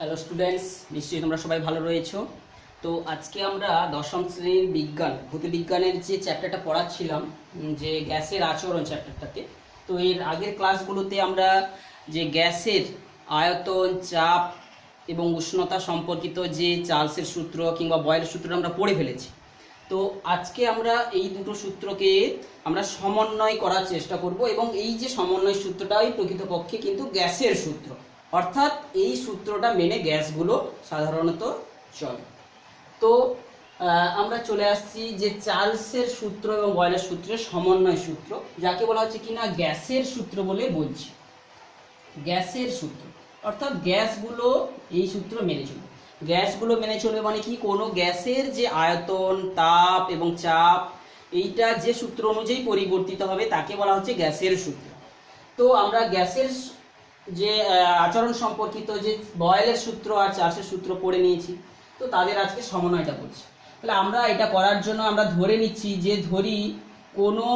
Hello students, নিশ্চয়ই তোমরা সবাই ভালো রয়েছো। তো আজকে আমরা দশম শ্রেণীর ভৌতবিজ্ঞানের যে চ্যাপ্টারটা পড়াচ্ছিলাম, যে গ্যাসের আচরণ চ্যাপ্টারটাতে, তো এর আগের ক্লাসগুলোতে আমরা যে গ্যাসের আয়তন, চাপ এবং উষ্ণতা সম্পর্কিত যে চার্লসের সূত্র কিংবা বয়েলের সূত্রটা আমরা পড়ে ফেলেছি। তো আজকে আমরা এই দুটো সূত্রকে আমরা সমন্বয় করার চেষ্টা করব, এবং এই যে সমন্বয় সূত্রটাই প্রকৃতপক্ষে কিন্তু গ্যাসের সূত্র, অর্থাৎ এই সূত্রটা মেনে গ্যাসগুলো সাধারণত চলে। তো আমরা চলে আসছি যে চার্লসের সূত্র এবং বয়েলের সূত্রের সমন্বয় সূত্র, যাকে বলা হচ্ছে কিনা গ্যাসের সূত্র বলে বলছি। গ্যাসের সূত্র অর্থাৎ গ্যাসগুলো এই সূত্র মেনে চলবে। গ্যাসগুলো মেনে চলবে মানে কি, কোনো গ্যাসের যে আয়তন, তাপ এবং চাপ, এইটা যে সূত্র অনুযায়ী পরিবর্তিত হবে তাকে বলা হচ্ছে গ্যাসের সূত্র। তো আমরা গ্যাসের যে আচরণ সম্পর্কিত যে বয়েলের সূত্র আর চার্লসের সূত্র পড়ে নিয়েছি, তো তাদের আজকে সমন্বয়টা করছি। তাহলে আমরা এটা করার জন্য আমরা ধরে নিচ্ছি যে ধরি কোনো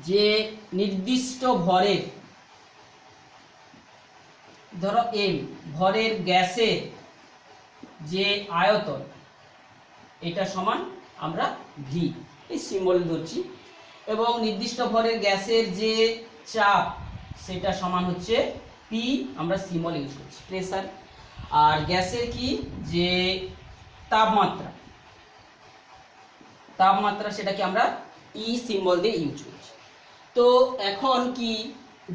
যে নির্দিষ্ট ভরের, ধরো এম ভরের গ্যাসের যে আয়তন, এটা সমান আমরা ভি, এই সিম্বল ধরছি, এবং নির্দিষ্ট ভরের গ্যাসের যে চাপ সেটা সমান হচ্ছে পি, আমরা সিম্বল ইউজ করছি প্রেসার। আর গ্যাসের কি যে তাপমাত্রা সেটাকে আমরা ই সিম্বল দিয়ে ইউজ করছি। তো এখন কি,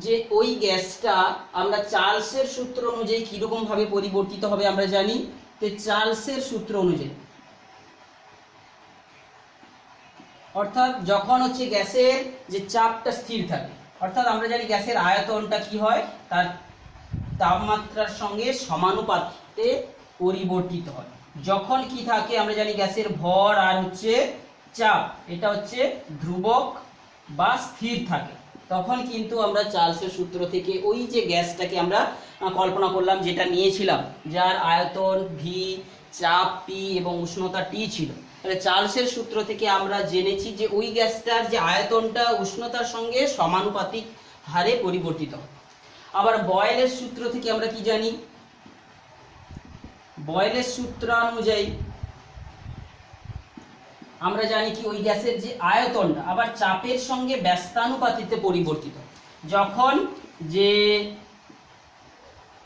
যে ওই গ্যাসটা আমরা চার্লসের সূত্র অনুযায়ী কিরকম ভাবে পরিবর্তিত হবে আমরা জানি। তো চার্লসের সূত্র অনুযায়ী, অর্থাৎ যখন হচ্ছে গ্যাসের যে চাপটা স্থির থাকে, অর্থাৎ আমরা জানি গ্যাসের আয়তনটা কি হয়, তার তাপমাত্রার সঙ্গে সমানুপাতে পরিবর্তিত হয়। যখন কি থাকে আমরা জানি গ্যাসের ভর আর হচ্ছে চাপ, এটা হচ্ছে ধ্রুবক বা স্থির থাকে, তখন কিন্তু আমরা চার্লসের সূত্র থেকে ওই যে গ্যাসটাকে আমরা কল্পনা করলাম, যেটা নিয়েছিলাম, যার আয়তন ভি, চাপ পি এবং উষ্ণতা টি ছিল, তাহলে চার্লসের সূত্র থেকে আমরা জেনেছি যে ওই গ্যাসটার যে আয়তনটা উষ্ণতার সঙ্গে সমানুপাতিক হারে পরিবর্তিত হয়। আবার বয়েলের সূত্র থেকে আমরা কি জানি, বয়েলের সূত্র অনুযায়ী আমরা জানি কি ওই গ্যাসের যে আয়তনটা আবার চাপের সঙ্গে ব্যস্তানুপাতিতে পরিবর্তিত। যখন যে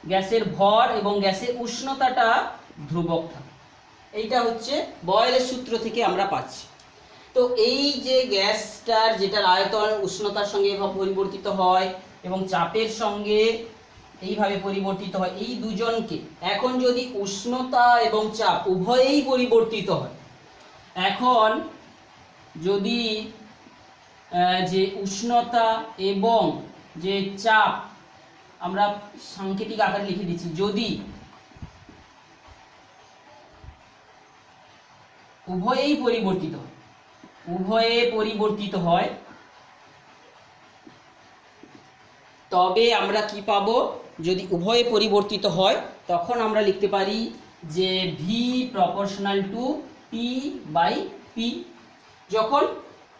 গ্যাসের ভর এবং গ্যাসের উষ্ণতাটা ধ্রুবক থাকে, এইটা হচ্ছে বয়েলের সূত্র থেকে আমরা পাচ্ছি। তো এই যে গ্যাসটার যেটার আয়তন উষ্ণতার সঙ্গে এভাবে পরিবর্তিত হয় এবং চাপের সঙ্গে এইভাবে পরিবর্তিত হয়, এই দুজনকে এখন যদি উষ্ণতা এবং চাপ উভয়েই পরিবর্তিত হয়, এখন যদি যে উষ্ণতা এবং যে চাপ, আমরা সাংকেতিক আকারে লিখে দিচ্ছি, যদি উভয়েই পরিবর্তিত হয়, তবে আমরা কি পাবো, যদি উভয়ে পরিবর্তিত হয় তখন আমরা লিখতে পারি যে V proportional to P by P, যখন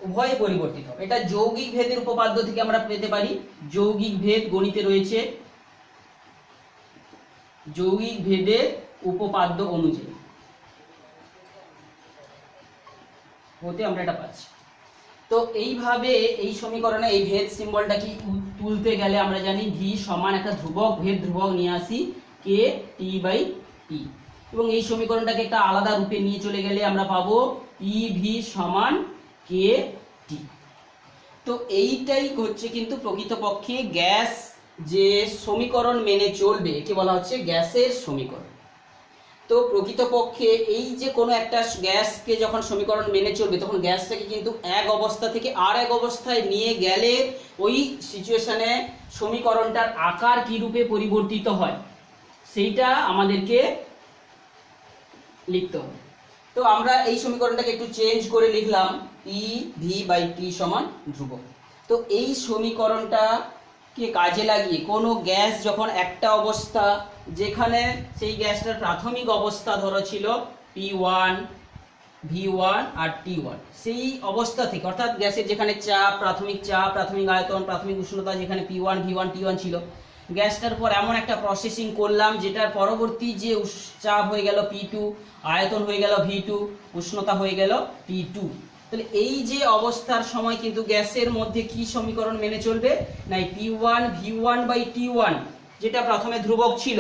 উভয়ে পরিবর্তিত হবে। এটা যৌগিক ভেদের উপপাদ্য থেকে আমরা পেতে পারি। যৌগিক ভেদ গণিতে রয়েছে, যৌগিক ভেদের উপপাদ্য অনুযায়ী হতে আমরা এটা পাচ্ছি। তো এইভাবে এই সমীকরণে এই ভেদ সিম্বলটা কি তুলতে গেলে আমরা জানি ভি সমান একটা ধ্রুবক, ভেদ ধ্রুবক নিয়ে আসি কে টি বাই টি, এবং এই সমীকরণটাকে একটা আলাদা রূপে নিয়ে চলে গেলে আমরা পাবো ই ভি সমান কে টি। তো এইটাই হচ্ছে কিন্তু প্রকৃতপক্ষে গ্যাস যে সমীকরণ মেনে চলবে, একে বলা হচ্ছে গ্যাসের সমীকরণ। তো প্রকৃতপক্ষে এই যে কোনো একটা গ্যাসকে যখন সমীকরণ মেনে চলবে, তখন গ্যাসটাকে কিন্তু এক অবস্থা থেকে আর এক অবস্থায় নিয়ে গেলে ওই সিচুয়েশনে সমীকরণটার আকার কি রূপে পরিবর্তিত হয় সেইটা আমাদেরকে লিখতে হবে। তো আমরা এই সমীকরণটাকে একটু চেঞ্জ করে লিখলাম ই ভি বাই টি সমান ধ্রুবক। তো এই সমীকরণটাকে কাজে লাগিয়ে কোনো গ্যাস যখন একটা অবস্থা, যেখানে সেই গ্যাসটার প্রাথমিক অবস্থা ধরো ছিল P1, V1 আর T1, সেই অবস্থা থেকে, অর্থাৎ গ্যাসের যেখানে চাপ, প্রাথমিক আয়তন, প্রাথমিক উষ্ণতা যেখানে P1, V1, T1 ছিল, গ্যাসটার পর এমন একটা প্রসেসিং করলাম যেটার পরবর্তী যে চাপ হয়ে গেল P2, আয়তন হয়ে গেল V2, উষ্ণতা হয়ে গেল T2। তাহলে এই যে অবস্থার সময় কিন্তু গ্যাসের মধ্যে কি সমীকরণ মেনে চলবে না P1 V1/T1, যেটা প্রথমে ধ্রুবক ছিল,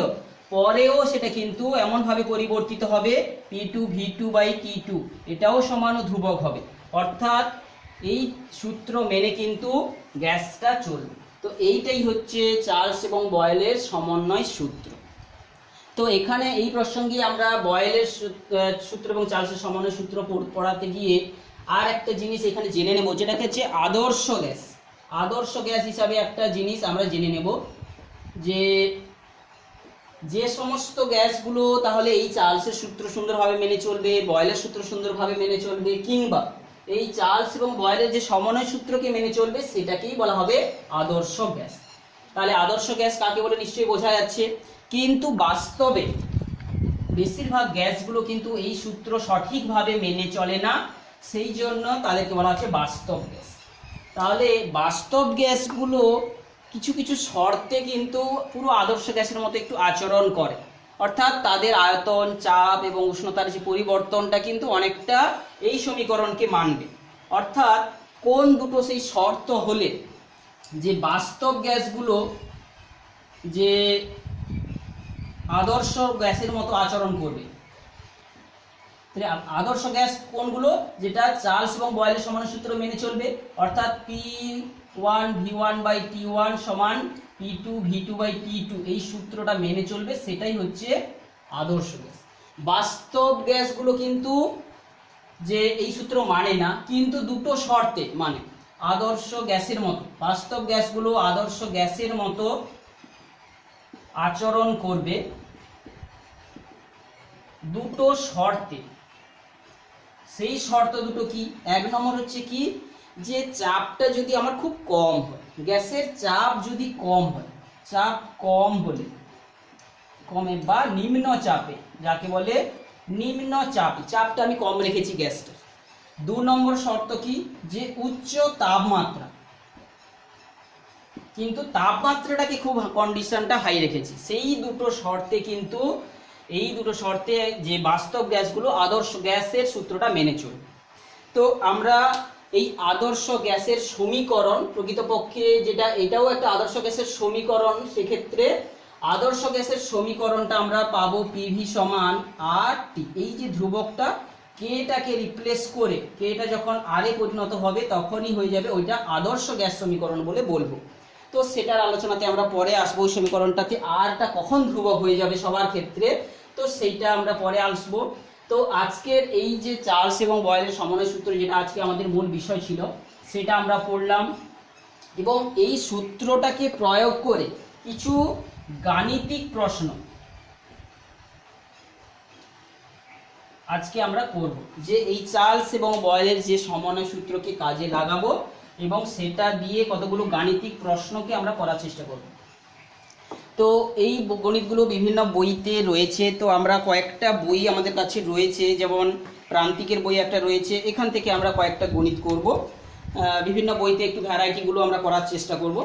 পরেও সেটা কিন্তু এমনভাবে পরিবর্তিত হবে P2 V2/T2, এটাও সমান ধ্রুবক হবে। অর্থাৎ এই সূত্র মেনে কিন্তু গ্যাসটা চলবে। তো এইটাই হচ্ছে চার্লস এবং বয়েলের সমন্বয় সূত্র। তো এখানে এই প্রসঙ্গে আমরা বয়েলের সূত্র এবং চার্লসের সমন্বয় সূত্র পড়াতে গিয়ে আর একটা জিনিস এখানে জেনে নেব, যেটাকে হচ্ছে আদর্শ গ্যাস। আদর্শ গ্যাস হিসাবে একটা জিনিস আমরা জেনে নেব যে সমস্ত গ্যাসগুলো তাহলে এই চার্লসের সূত্র সুন্দরভাবে মেনে চলবে, বয়েলের সূত্র সুন্দরভাবে মেনে চলবে, কিংবা এই চার্লস এবং বয়েলের যে সমন্বয় সূত্রকে মেনে চলবে, সেটাকেই বলা হবে আদর্শ গ্যাস। তাহলে আদর্শ গ্যাস কাকে বলে নিশ্চয়ই বোঝা যাচ্ছে। কিন্তু বাস্তবে বেশিরভাগ গ্যাসগুলো কিন্তু এই সূত্র সঠিকভাবে মেনে চলে না, সেই জন্য তাদেরকে বলা হচ্ছে বাস্তব গ্যাস। তাহলে বাস্তব গ্যাসগুলো কিছু কিছু শর্তে কিন্তু পুরো আদর্শ গ্যাসের মতো একটু আচরণ করে, অর্থাৎ তাদের আয়তন, চাপ এবং উষ্ণতার যে পরিবর্তনটা কিন্তু অনেকটা এই সমীকরণকে মানবে। অর্থাৎ কোন দুটো সেই শর্ত হলে যে বাস্তব গ্যাসগুলো যে আদর্শ গ্যাসের মতো আচরণ করবে। আদর্শ গ্যাস কোনগুলো? যেটা চার্লস এবং বয়েলের সমন্বয় সূত্র মেনে চলবে, অর্থাৎ P1 V1/T1 সমান P2 V2/T2, এই সূত্রটা মেনে চলবে, সেটাই হচ্ছে আদর্শ গ্যাস। বাস্তব গ্যাসগুলো কিন্তু যে এই সূত্র মানে না, কিন্তু দুটো শর্তে মানে আদর্শ গ্যাসের মতো, বাস্তব গ্যাসগুলো আদর্শ গ্যাসের মতো আচরণ করবে দুটো শর্তে। সেই শর্ত দুটো কি? এক নম্বর হচ্ছে কি, যে চাপটা যদি আমার খুব কম হয়, গ্যাসের চাপ যদি কম হয়, চাপ কম হলে কমে বা নিম্ন চাপে, যাকে বলে নিম্ন চাপে, চাপটা আমি কম রেখেছি গ্যাসটা। দু নম্বর শর্ত কি, যে উচ্চ তাপমাত্রা, কিন্তু তাপমাত্রাটাকে খুব কন্ডিশনটা হাই রেখেছি। সেই দুটো শর্তে কিন্তু এই দুটো শর্তে যে বাস্তব গ্যাসগুলো আদর্শ গ্যাসের সূত্রটা মেনে চলবে। তো আমরা এই আদর্শ গ্যাসের সমীকরণ, প্রকৃতপক্ষে যেটা এটাও একটা আদর্শ গ্যাসের সমীকরণ, সেক্ষেত্রে আদর্শ গ্যাসের সমীকরণটা আমরা পাবো PV সমান RT। এই যে ধ্রুবকটা কেটাকে রিপ্লেস করে কেটা যখন আরে পরিণত হবে, তখনই হয়ে যাবে ওইটা আদর্শ গ্যাস সমীকরণ বলে বলবো। তো সেটার আলোচনাতে আমরা পরে আসবো। ওই সমীকরণটাতে আরটা কখন ধ্রুবক হয়ে যাবে সবার ক্ষেত্রে, তো সেইটা আমরা পরে আসবো। তো আজকের এই যে চার্লস এবং বয়েলের সমন্বয় সূত্র, যেটা আজকে আমাদের মূল বিষয় ছিল, সেটা আমরা পড়লাম, এবং এই সূত্রটাকে প্রয়োগ করে কিছু গাণিতিক প্রশ্ন আজকে আমরা করব, যে এই চার্লস এবং বয়েলের যে সমন্বয় সূত্রকে কাজে লাগাবো এবং সেটা দিয়ে কতগুলো গাণিতিক প্রশ্নকে আমরা করার চেষ্টা করব। তো এই গণিতগুলো বিভিন্ন বইতে রয়েছে। তো আমরা কয়েকটা বই আমাদের কাছে রয়েছে, যেমন প্রান্তিকের বই একটা রয়েছে, এখান থেকে আমরা কয়েকটা গণিত করব। বিভিন্ন বইতে একটু ভ্যারাইটিগুলো আমরা করার চেষ্টা করব।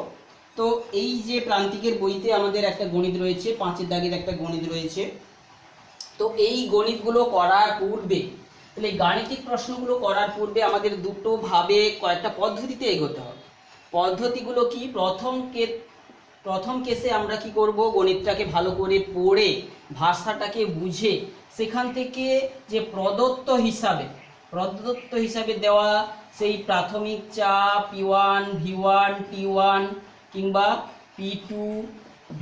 তো এই যে প্রান্তিকের বইতে আমাদের একটা গণিত রয়েছে, 5 দাগের একটা গণিত রয়েছে। তো এই গণিতগুলো করার পূর্বে, তাহলে এই গাণিতিক প্রশ্নগুলো করার পূর্বে আমাদের দুটো ভাবে কয়েকটা পদ্ধতিতে এগোতে হবে। পদ্ধতিগুলো কি? প্রথম কেসে আমরা কি করব, গণিতটাকে ভালো করে পড়ে ভাষাটাকে বুঝে সেখান থেকে যে প্রদত্ত হিসাবে দেওয়া সেই প্রাথমিক চাপ P1 V1 T1 কিংবা P2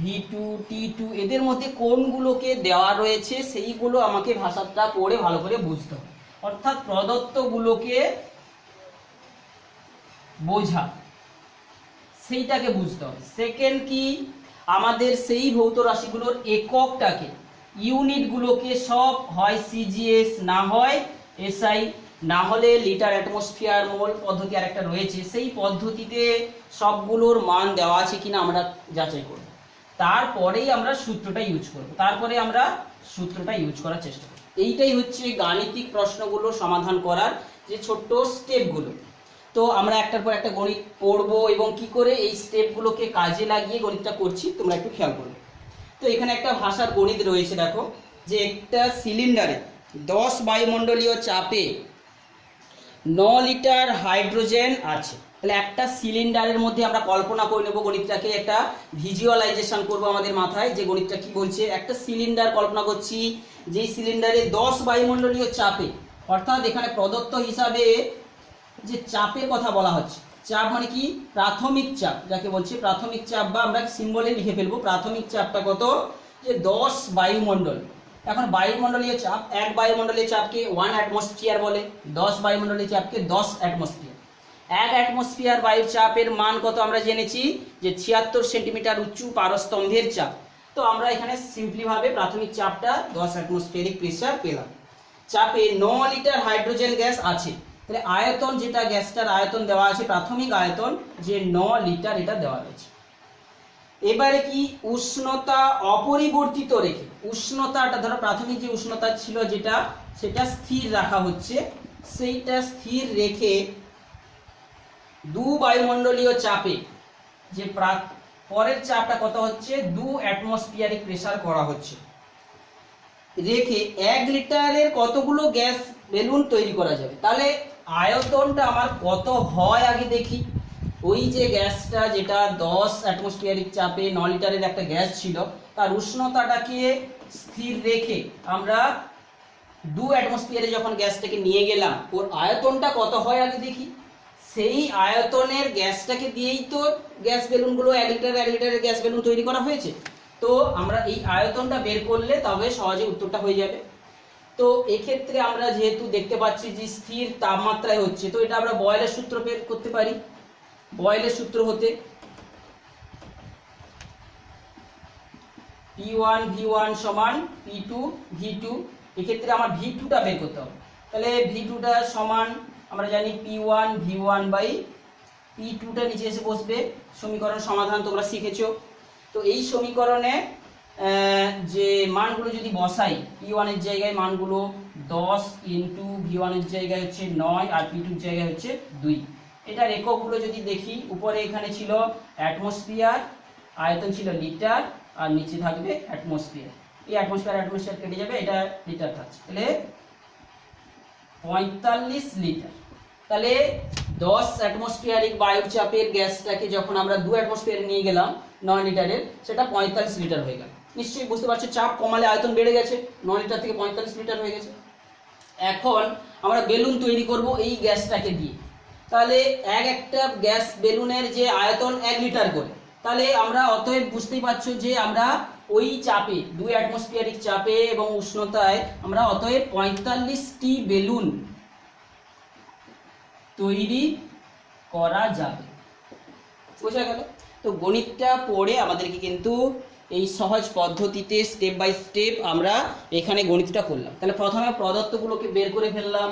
V2 T2, এদের মধ্যে কোনগুলোকে দেওয়া রয়েছে সেইগুলো আমাকে ভাষাটা পড়ে ভালো করে বুঝতে হবে। অর্থাৎ প্রদত্তগুলোকে বোঝা, সেইটাকে বুঝতে হবে। সেকেন্ড কি, আমাদের সেই ভৌত রাশিগুলোর এককটাকে, ইউনিটগুলোকে সব হয় সিজিএস, না হয় এসআই, না হলে লিটার অ্যাটমসফিয়ার মোল পদ্ধতি আর একটা রয়েছে, সেই পদ্ধতিতে সবগুলোর মান দেওয়া আছে কিনা আমরা যাচাই করব। তারপরেই আমরা সূত্রটা ইউজ করার চেষ্টা করব। এইটাই হচ্ছে গাণিতিক প্রশ্নগুলো সমাধান করার যে ছোট্ট স্টেপগুলো। তো আমরা একটার পর একটা গণিত পড়বো এবং কি করে এই স্টেপগুলোকে কাজে লাগিয়ে গণিতটা করছি তোমরা একটু খেয়াল করো। তো এখানে একটা ভাষার গণিত রয়েছে, দেখো যে একটা সিলিন্ডারে 10 বায়ুমণ্ডলীয় চাপে 9 লিটার হাইড্রোজেন আছে। তাহলে একটা সিলিন্ডারের মধ্যে আমরা কল্পনা করে নেব গণিতটাকে, একটা ভিজুয়ালাইজেশন করব আমাদের মাথায় যে গণিতটা কি বলছে। একটা সিলিন্ডার কল্পনা করছি, যেই সিলিন্ডারে 10 বায়ুমণ্ডলীয় চাপে, অর্থাৎ এখানে প্রদত্ত হিসাবে যে চাপের কথা বলা হচ্ছে, চাপ মানে কি প্রাথমিক চাপ যাকে বলছে প্রাথমিক চাপ, বা আমরা সিম্বলে লিখে ফেলবো প্রাথমিক চাপটা কত, যে 10 বায়ুমণ্ডল। এখন বায়ুমণ্ডলীয় চাপ, এক বায়ুমণ্ডলীয় চাপকে 1 অ্যাটমসফিয়ার বলে, 10 বায়ুমণ্ডলীয় চাপকে 10 অ্যাটমসফিয়ার। 1 অ্যাটমসফিয়ার বায়ুর চাপের মান কত আমরা জেনেছি যে 76 সেন্টিমিটার উঁচু পারস্তম্ভের চাপ। তো আমরা এখানে সিম্পলি ভাবে প্রাথমিক চাপটা 10 অ্যাটমসফিয়ারিক প্রেসার পেলাম। চাপে 9 লিটার হাইড্রোজেন গ্যাস আছে, তাহলে আয়তন যেটা গ্যাসটার আয়তন দেওয়া আছে, প্রাথমিক আয়তন যে 9 লিটার এটা দেওয়া রয়েছে। এবারে কি উষ্ণতা অপরিবর্তিত রেখে, উষ্ণতাটা ধরো প্রাথমিক যে উষ্ণতা ছিল যেটা, সেটা স্থির রাখা হচ্ছে, সেইটা স্থির রেখে 2 বায়ুমণ্ডলীয় চাপে যে পরের চাপটা কত হচ্ছে 2 অ্যাটমসফিয়ারিক প্রেসার করা হচ্ছে, রেখে 1 লিটারের কতগুলো গ্যাস বেলুন তৈরি করা যাবে। তাহলে আয়তনটা আমার কত হয় আগে দেখি। ওই যে গ্যাসটা যেটা 10 অ্যাটমসফিয়ারিক চাপে 9 লিটারের একটা গ্যাস ছিল, তার উষ্ণতাটাকে স্থির রেখে আমরা 2 অ্যাটমসফিয়ারে যখন গ্যাসটাকে নিয়ে গেলাম, ওর আয়তনটা কত হয় আগে দেখি। সেই আয়তনের গ্যাসটাকে দিয়েই তো গ্যাস বেলুনগুলো 1 লিটারের গ্যাস বেলুন তৈরি করা হয়েছে। তো আমরা এই আয়তনটা বের করলে তবে সহজে উত্তরটা হয়ে যাবে। তো এক্ষেত্রে আমরা যেহেতু দেখতে পাচ্ছি যে স্থির তাপমাত্রায় হচ্ছে, তো এটা আমরা বয়েলের সূত্র বের করতে পারি। বয়েলের সূত্র হতে P1 V1 সমান P2 V2, এক্ষেত্রে আমার V2টা বের করতে হবে। তাহলে V2টা সমান আমরা জানি P1 V1 বাই P2টা নিচে এসে বসবে। সমীকরণ সমাধান তোমরা শিখেছো। তো এই সমীকরণে যে মানগুলো যদি বসাই, P1 এর জায়গায় মানগুলো 10 ইন্টু V1 এর জায়গায় হচ্ছে 9 আর P2 এর জায়গায় হচ্ছে 2। এটার এককগুলো যদি দেখি, উপরে এখানে ছিল অ্যাটমসফিয়ার, আয়তন ছিল লিটার, আর নিচে থাকবে অ্যাটমসফিয়ার। এই অ্যাটমসফিয়ার কেটে যাবে, এটা লিটার থাকছে, তাহলে 45 লিটার। তাহলে 10 অ্যাটমসফিয়ারিক বায়ুর চাপের গ্যাসটাকে যখন আমরা 2 অ্যাটমসফিয়ারে নিয়ে গেলাম 9 লিটারের, সেটা 45 লিটার হয়ে গেল। নিশ্চয়ই বুঝতে পারছো চাপ কমালে আয়তন বেড়ে গেছে, 9 লিটার থেকে 45 লিটার হয়ে গেছে। এখন আমরা বেলুন তৈরি করব এই গ্যাসটাকে দিয়ে। তাহলে একটা গ্যাস বেলুনের যে আয়তন 1 লিটার করে, তাহলে আমরা অতএব বুঝতেই পারছো যে আমরা ওই চাপে 2 অ্যাটমসফিয়ারিক চাপে এবং উষ্ণতায় আমরা অতএব 45টি বেলুন তৈরি করা যাবে। বোঝা গেল? তো গণিতটা পড়ে আমাদেরকে কিন্তু এই সহজ পদ্ধতিতে স্টেপ বাই স্টেপ আমরা এখানে গণিতটা করলাম। তাহলে প্রথমে প্রদত্তগুলোকে বের করে ফেললাম,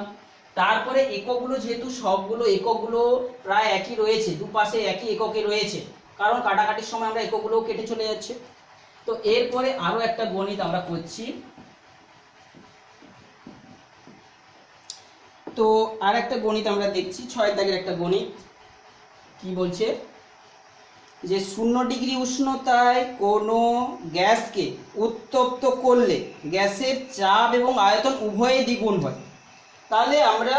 তারপরে এককগুলো যেহেতু সবগুলো এককগুলো প্রায় একই রয়েছে, দুপাশে একই এককে রয়েছে, কারণ কাটাকাটির সময় আমরা এককগুলো কেটে চলে যাচ্ছে। তো এরপরে আরো একটা গণিত আমরা করছি। তো আর একটা গণিত আমরা দেখছি, 6 দাগের একটা গণিত। কি বলছে যে 0 ডিগ্রি উষ্ণতায় কোনো গ্যাসকে উত্তপ্ত করলে গ্যাসের চাপ এবং আয়তন উভয়ই দ্বিগুণ হয়। তাহলে আমরা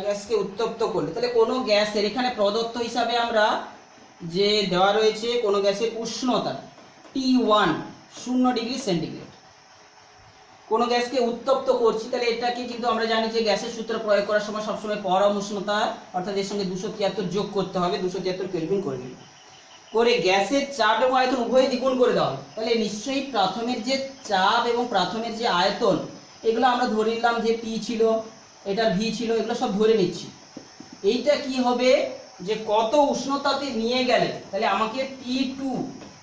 গ্যাসকে উত্তপ্ত করলে, তাহলে কোনো গ্যাসের এখানে প্রদত্ত হিসাবে আমরা যে দেওয়া রয়েছে কোনো গ্যাসের উষ্ণতা T1 0 ডিগ্রি সেন্টিগ্রেড, কোনো গ্যাসকে উত্তপ্ত করছি, তাহলে এটাকে কিন্তু আমরা জানি যে গ্যাসের সূত্র প্রয়োগ করার সময় সবসময় পরম উষ্ণতা অর্থাৎ এর সঙ্গে 273 যোগ করতে হবে, 273 কেলভিন করে নিন, করে গ্যাসের চাপ এবং আয়তন উভয়ই দ্বিগুণ করে দেওয়া হবে। তাহলে নিশ্চয়ই প্রাথমের যে চাপ এবং প্রাথমের যে আয়তন, এগুলো আমরা ধরে নিলাম যে P ছিল, এটা V ছিল, এগুলো সব ধরে নিচ্ছি। এইটা কি হবে যে কত উষ্ণতাতে নিয়ে গেলে, তাহলে আমাকে T2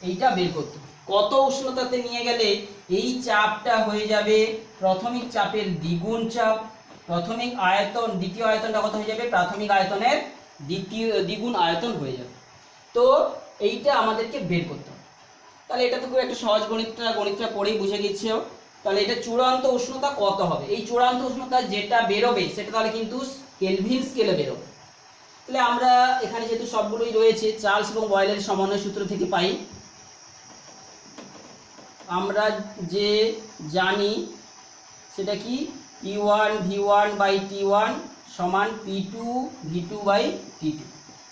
এইটা বের করতে হবে। কত উষ্ণতাতে নিয়ে গেলে এই চাপটা হয়ে যাবে প্রাথমিক চাপের দ্বিগুণ চাপ, প্রাথমিক আয়তন দ্বিতীয় আয়তনটা কত হয়ে যাবে প্রাথমিক আয়তনের দ্বিগুণ আয়তন হয়ে যাবে। তো এইটা আমাদেরকে বের করতে হবে। তাহলে এটা তো খুব একটা সহজ গণিতটা পড়েই বুঝে গেছে। তাহলে এটা চূড়ান্ত উষ্ণতা কত হবে, এই চূড়ান্ত উষ্ণতা যেটা বেরোবে সেটা তাহলে কিন্তু কেলভিন স্কেলে বেরোবে। তাহলে আমরা এখানে যেহেতু সবগুলোই রয়েছে, চার্লস এবং বয়েলের সমন্বয় সূত্র থেকে পাই, আমরা যে জানি সেটা কি P1 V1 বাই T1 সমান P2 V2 বাই T2।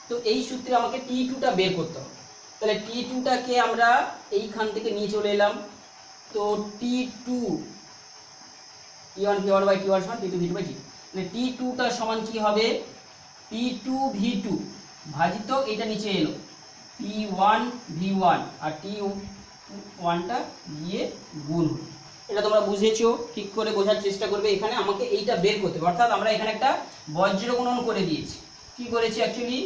তো এই সূত্রে আমাকে T2টা বের করতে হবে। তাহলে T2টাকে আমরা এইখান থেকে নিয়ে চলে এলাম। তো T2 P1 V1 by T1 সমান P2 V2 বাই T2। মানে T2টা সমান কি হবে P2 V2 ভাজিত এটা নিচে এলো P1 V1 আর T1টা গিয়ে গুণ হলো। এটা তোমরা বুঝেছো, ঠিক করে বোঝার চেষ্টা করবে। এখানে আমাকে এইটা বের করতে হবে, অর্থাৎ আমরা এখানে একটা বজ্র গুণন করে দিয়েছি। কি করেছি অ্যাকচুয়ালি,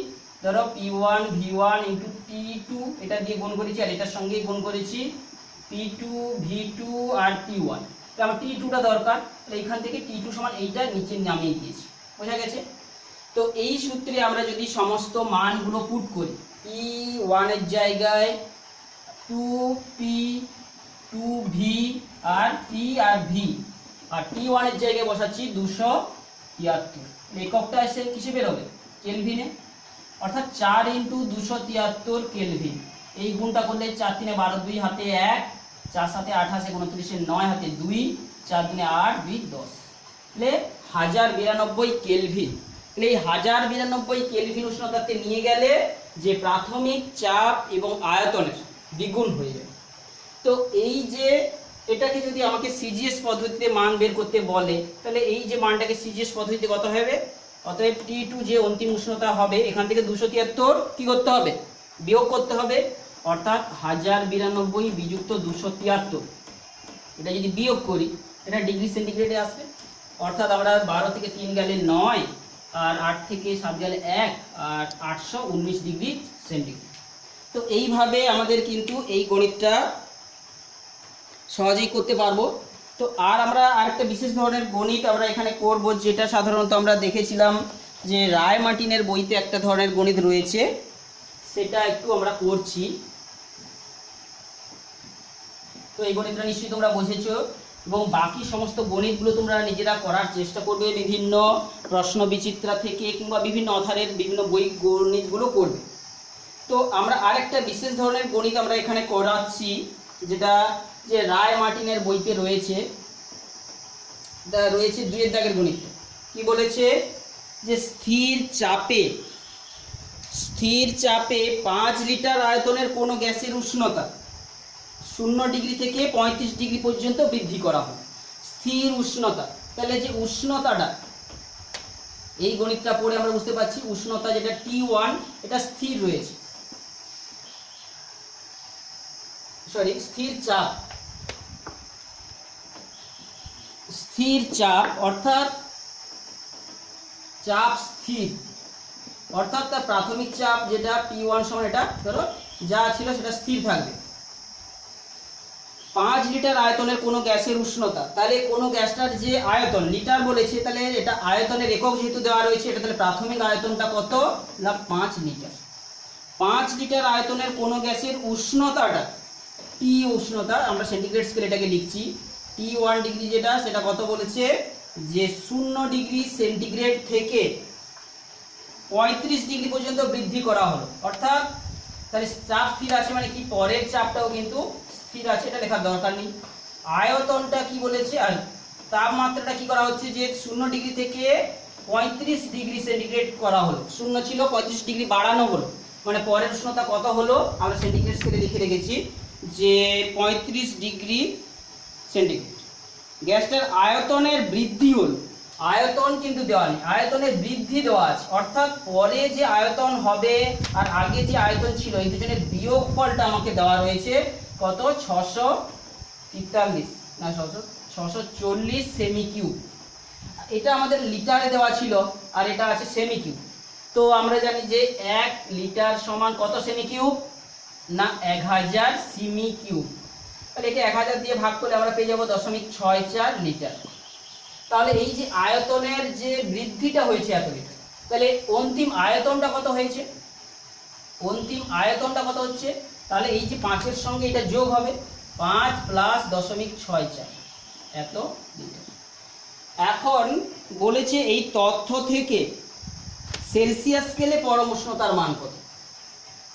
ধরো P1 V1 ইন্টু T2 এটা দিয়ে গুণ করেছি, আর এটার সঙ্গে গুণ করেছি P2 V2 আর T1। আমার T2টা দরকার, তাহলে এইখান থেকে T2 সমান এইটা নিচে নামিয়ে দিয়েছি। বোঝা গেছে? তো এই সূত্রে আমরা যদি সমস্ত মানগুলো পুট করি, P1 এর জায়গায় 2P 2V আর P আর V, আর T1 এর জায়গায় বসাচ্ছি 273। এককটা এসে কিসে বেরোবে কেলভিনে, অর্থাৎ 4 ইন্টু 273 কেলভিন। এই গুণটা করলে 4 3 12 2 হাতে 1, 4 7 28 29 9 হাতে 2, 4 2 8 2 10, তাহলে 1092 কেলভিন। তাহলে এই 1092 কেলভিন উষ্ণতাতে নিয়ে গেলে যে প্রাথমিক চাপ এবং আয়তনের দ্বিগুণ হয়ে যাবে। তো এই যে এটাকে যদি আমাকে সিজিএস পদ্ধতিতে মান বের করতে বলে, তাহলে এই যে মানটাকে সিজিএস পদ্ধতিতে কত হবে, অতএব T2 যে অন্তিম উষ্ণতা হবে এখান থেকে 273 কি করতে হবে, বিয়োগ করতে হবে, অর্থাৎ 1092 বিযুক্ত 273। এটা যদি বিয়োগ করি এটা ডিগ্রি সেন্টিগ্রেডে আসবে, অর্থাৎ আমরা 12 থেকে 3 গেলে 9, আর 8 থেকে 7 গেলে 1, আর 819 ডিগ্রি সেন্টিগ্রেড। তো এইভাবে আমাদের কিন্তু এই গণিতটা সহজেই করতে পারবো। তো আর আমরা আরেকটা বিশেষ ধরনের গণিত আমরা এখানে করব, যেটা সাধারণত আমরা দেখেছিলাম যে রায় মার্টিনের বইতে একটা ধরনের গণিত রয়েছে, সেটা একটু আমরা করছি। তো এই গণিতটা নিশ্চয়ই তোমরা বুঝেছো, এবং বাকি সমস্ত গণিতগুলো তোমরা নিজেরা করার চেষ্টা করবে, বিভিন্ন প্রশ্ন বিচিত্রা থেকে কিংবা বিভিন্ন অথারের বিভিন্ন বই গণিতগুলো করবে। তো আমরা আরেকটা বিশেষ ধরনের গণিত আমরা এখানে করাচ্ছি, যেটা যে রায় মার্টিনের বইতে রয়েছে, এটা রয়েছে 2 এর দাগের গণিত। কি বলেছে যে স্থির চাপে 5 লিটার আয়তনের কোনো গ্যাসের উষ্ণতা 0 ডিগ্রি থেকে 35 ডিগ্রি পর্যন্ত বৃদ্ধি করা হয়। স্থির উষ্ণতা, তাহলে যে উষ্ণতাটা, এই গণিতটা পড়ে আমরা বুঝতে পারছি উষ্ণতা যেটা T1 এটা স্থির রয়েছে, স্থির চাপ অর্থাৎ চাপ স্থির, অর্থাৎ তার প্রাথমিক চাপ যেটা P1 সমান এটা ধরো যা ছিল সেটা স্থির থাকবে। 5 লিটার আয়তনের কোনো গ্যাসের উষ্ণতা, তাহলে কোনো গ্যাসটার যে আয়তন লিটার বলেছে, তাহলে এটা আয়তনের একক যেহেতু দেওয়া রয়েছে, এটা তাহলে প্রাথমিক আয়তনটা কত না 5 লিটার। 5 লিটার আয়তনের কোনো গ্যাসের উষ্ণতাটা T উষ্ণতা, আমরা সেন্টিগ্রেড স্কেলে এটাকে লিখছি, T1 ডিগ্রি যেটা সেটা কত বলেছে যে 0 ডিগ্রি সেন্টিগ্রেড থেকে 35 ডিগ্রি পর্যন্ত বৃদ্ধি করা হলো। অর্থাৎ তাহলে চাপ স্থির আছে মানে কি পরের চাপটাও কিন্তু স্থির আছে, এটা লেখার দরকার নেই। আয়তনটা কি বলেছে, আর তাপমাত্রাটা কি করা হচ্ছে যে 0 ডিগ্রি থেকে 35 ডিগ্রি সেন্টিগ্রেড করা হলো। 0 ছিল 35 ডিগ্রি বাড়ানো হলো, মানে পরের উষ্ণতা কত হলো আমরা সেন্টিগ্রেড স্কেলে লিখে রেখেছি যে 35 ডিগ্রি সেন্টিগ্রেড। গ্যাসটার আয়তনের বৃদ্ধি হলো, আয়তন কিন্তু দেওয়া নেই, আয়তনের বৃদ্ধি দেওয়া আছে, অর্থাৎ পরে যে আয়তন হবে আর আগে যে আয়তন ছিল এই দুজনের বিয়োগফলটা আমাকে দেওয়া রয়েছে কত 643 না 640 সেমি কিউব। এটা আমাদের লিটারে দেওয়া ছিল আর এটা আছে সেমি কিউব। তো আমরা জানি যে 1 লিটার সমান কত সেমি কিউব না 1000 সেমি কিউব। তাহলে একে 1000 দিয়ে ভাগ করলে আমরা পেয়ে যাব 0.64 লিটার। তাহলে এই যে আয়তনের যে বৃদ্ধিটা হয়েছে এত লিটার, তাহলে অন্তিম আয়তনটা কত হয়েছে, অন্তিম আয়তনটা কত হচ্ছে, তাহলে এই যে 5 এর সঙ্গে এটা যোগ হবে 5 প্লাস 0.64 এত লিটার। এখন বলেছে এই তথ্য থেকে সেলসিয়াস স্কেলে পরম উষ্ণতার মান কত।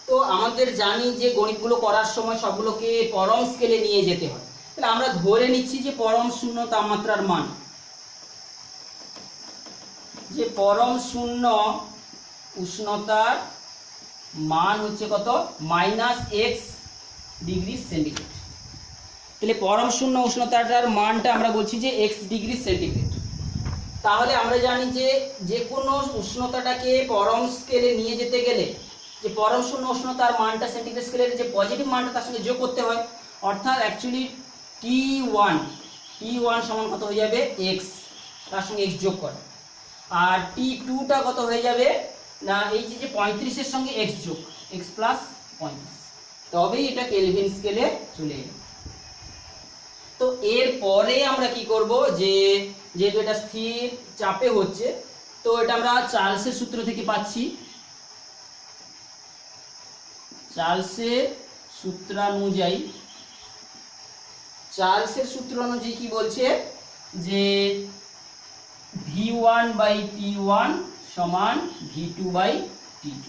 তো আমাদের জানি যে গণিতগুলো করার সময় সবগুলোকে পরম স্কেলে নিয়ে যেতে হয়। তাহলে আমরা ধরে নিচ্ছি যে পরম শূন্য তাপমাত্রার মান, যে পরম শূন্য উষ্ণতার মান হচ্ছে কত, -x ডিগ্রি সেন্টিগ্রেড। তাহলে পরম শূন্য উষ্ণতাটার মানটা আমরা বলছি যে x ডিগ্রি সেন্টিগ্রেড। তাহলে আমরা জানি যে যে কোনো উষ্ণতাটাকে পরম স্কেলে নিয়ে যেতে গেলে যে পরম শূন্য উষ্ণতার মানটা সেন্টিগ্রেড স্কেলের যে পজিটিভ মানটা তার সঙ্গে যোগ করতে হয়। অর্থাৎ অ্যাকচুয়ালি T1 সমান কত হয়ে যাবে x, তার সঙ্গে x যোগ করে। আর T2টা কত হয়ে যাবে না, এই যে 35-এর সঙ্গে x যোগ, x প্লাস 35, তবেই এটা কেলভিন স্কেলে চলে যাবে। তো এর পরে আমরা কি করব, যে যেহেতু এটা স্থির চাপে হচ্ছে, তো এটা আমরা চার্লসের সূত্র থেকে পাচ্ছি। চার্লসের সূত্র অনুযায়ী কি বলছে, যে V1/T1 সমান V2/T2।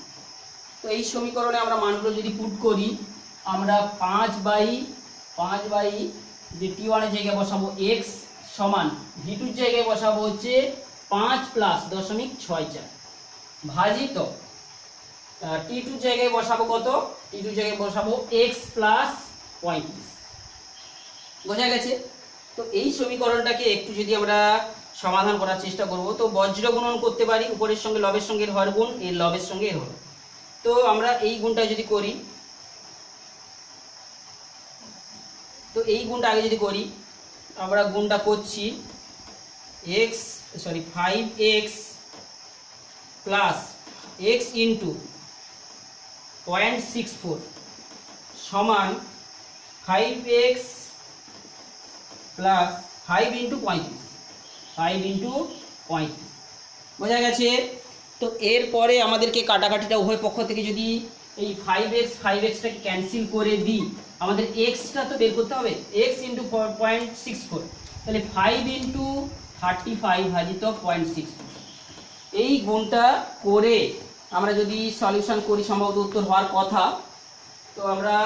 তো এই সমীকরণে আমরা মানগুলো যদি পুট করি, আমরা 5/, যে T1 এর জায়গায় বসাবো x সমান V2 এর জায়গায় বসাবো হচ্ছে 5 + 0.64 ভাজিত T2 এর জায়গায় বসাবো কত, T2 এর জায়গায় বসাবো x প্লাস 35। বোঝা গেছে? তো এই সমীকরণটাকে একটু যদি আমরা সমাধান করার চেষ্টা করব, তো বজ্র গুণন করতে পারি, উপরের সঙ্গে লবের সঙ্গে এর হর গুণ, এর লবের সঙ্গে এর হর। তো আমরা এই গুণটা যদি করি, তো এই গুণটা আগে যদি করি, আমরা গুণটা করছি 5x প্লাস x ইন্টু 0.64 সমান 5x প্লাস 5 ইন্টু 35। বোঝা গেছে? তো এরপরে আমাদেরকে কাটাকাটিটা উভয় পক্ষ থেকে যদি এই 5xটাকে ক্যান্সেল করে দিই, আমাদের xটা তো বের করতে হবে, x ইন্টু 0.64, তাহলে 5 ইন্টু 35 ভাজিত 0.64। এই গুণটা করে আমরা যদি সলিউশন করি, সম্ভবত উত্তর হওয়ার কথা। তো আমরা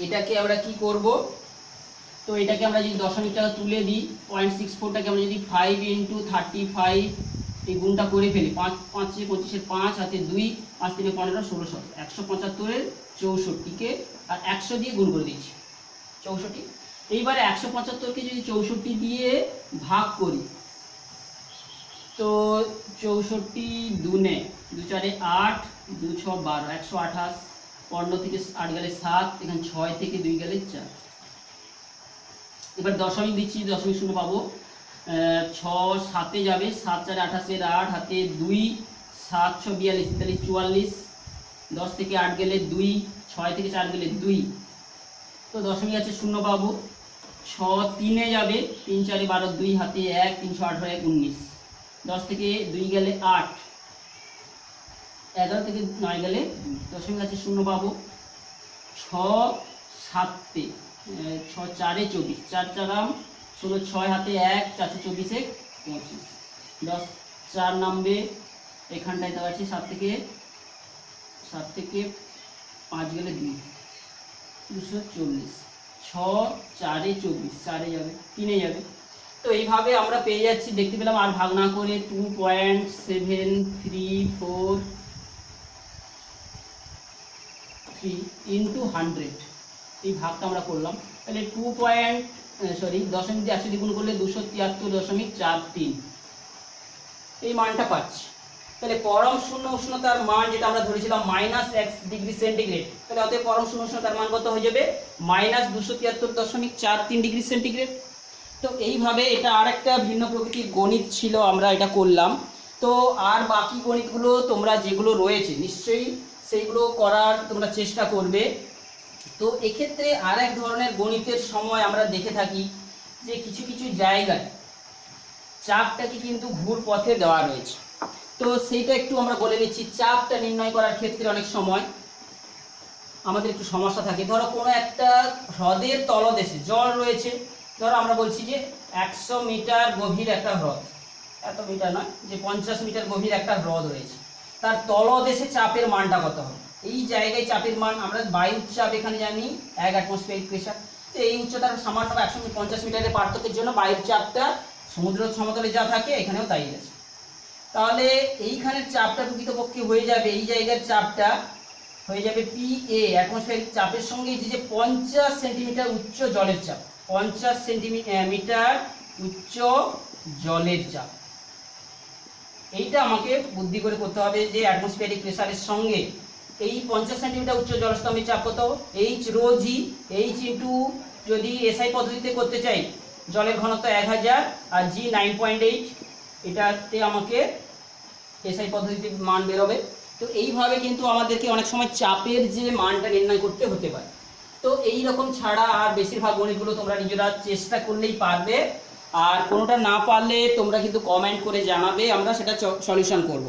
এটাকে আমরা কি করব, তো এটাকে আমরা যদি দশমিকটাকে তুলে দিই, 0.64টাকে আমরা যদি 5 ইন্টু 35 এই গুণটা করে ফেলি, 5 5 25 5 হাতে 2, 5 3 15 16 17, 175-এর 64কে আর 100 দিয়ে গুণ করে দিয়েছি 64। এইবারে 175কে যদি 64 দিয়ে ভাগ করি, তো 64 দুনে 2 4 8, 2 6 12, 128, 15 থেকে 8 গেলে 7, এখানে 6 থেকে 2 গেলে 4। এবার দশমিক দিচ্ছি, দশমিক শূন্য পাবো, 6 7-এ যাবে, 7 4 28, 8 হাতে 2, 7 6 42, 44, 10 থেকে 8 গেলে 2, 6 থেকে 4 গেলে 2, তো দশমিক আছে 0 পাবো। 6 3-এ যাবে, 3 4 12, 2 হাতে 1, 318 1 19, 10 থেকে 2 গেলে 8, 11 থেকে 9 গেলে দশমিক আছে 0 পাবো। 6 7-এ 6 4-এ 24, 4 4 16, 6 হাতে 1, 4 24 25, 10 4 নামবে, এখানটায় দেওয়া আছে 7 থেকে 5 গেলে 2, 240, 6 4-এ 24, 4-এ যাবে, 3-এ যাবে। তো এইভাবে আমরা পেয়ে যাচ্ছি, দেখতে পেলাম, আর ভাগ না করে 2.734 ইন্টু 100 এই ভাগটা আমরা করলাম। তাহলে দশমিক দিয়ে 100 দিয়ে গুণ করলে 273.43 এই মানটা পাচ্ছি। তাহলে পরম শূন্য উষ্ণতার মান যেটা আমরা ধরেছিলাম -x ডিগ্রি সেন্টিগ্রেড, তাহলে অতএব পরম শূন্য উষ্ণতার মান কত হয়ে যাবে, -273.43 ডিগ্রি সেন্টিগ্রেড। তো এইভাবে এটা আর একটা ভিন্ন প্রকৃতির গণিত ছিল, আমরা এটা করলাম। তো আর বাকি গণিতগুলো তোমরা যেগুলো রয়েছে নিশ্চয়ই সেইগুলো করার তোমরা চেষ্টা করবে। তো এক্ষেত্রে আর এক ধরনের গণিতের সময় আমরা দেখে থাকি যে কিছু কিছু জায়গায় চাপটাকে কিন্তু ঘুর পথে দেওয়া রয়েছে। তো সেইটা একটু আমরা বলে নিচ্ছি। চাপটা নির্ণয় করার ক্ষেত্রে অনেক সময় আমাদের একটু সমস্যা থাকে। ধরো কোনো একটা হ্রদের তলদেশে জল রয়েছে, ধরো আমরা বলছি যে 100 মিটার গভীর একটা হ্রদ, এত মিটার নয়, যে 50 মিটার গভীর একটা হ্রদ রয়েছে, তার তলদেশে চাপের মানটা কত হবে। এই জায়গায় চাপের মান আমরা বায়ুর চাপ এখানে জানি 1 অ্যাটমসফিয়ারিক প্রেসার। তো এই উচ্চতার সামান্য 150 মিটারের পার্থক্যের জন্য বায়ুর চাপটা সমুদ্র সমতলে যা থাকে এখানেও তাই আছে। তাহলে এইখানের চাপটা প্রকৃতপক্ষে হয়ে যাবে, এই জায়গার চাপটা হয়ে যাবে PA অ্যাটমসফিয়ারিক চাপের সঙ্গে যে 50 সেন্টিমিটার উচ্চ জলের চাপ, 50 সেন্টিমিটার উচ্চ জলের চাপ। এইটা আমাকে বুদ্ধি করে করতে হবে যে অ্যাটমসফিয়ারিক প্রেসারের সঙ্গে এই 50 সেন্টিমিটার উচ্চ জলস্তম্ভের চাপ কত, H রো জি। H ইন্টু যদি SI পদ্ধতিতে করতে চাই জলের ঘনত্ব 1000 আর G 9.8, এটাতে আমাকে SI পদ্ধতিতে মান বেরোবে। তো এইভাবে কিন্তু আমাদেরকে অনেক সময় চাপের যে মানটা নির্ণয় করতে হতে পারে। তো এই রকম ছাড়া আর বেশিরভাগ গণিতগুলো তোমরা নিজেরা চেষ্টা করলেই পারবে, আর কোনোটা না পারলে তোমরা কিন্তু কমেন্ট করে জানাবে, আমরা সেটা সলিউশন করব।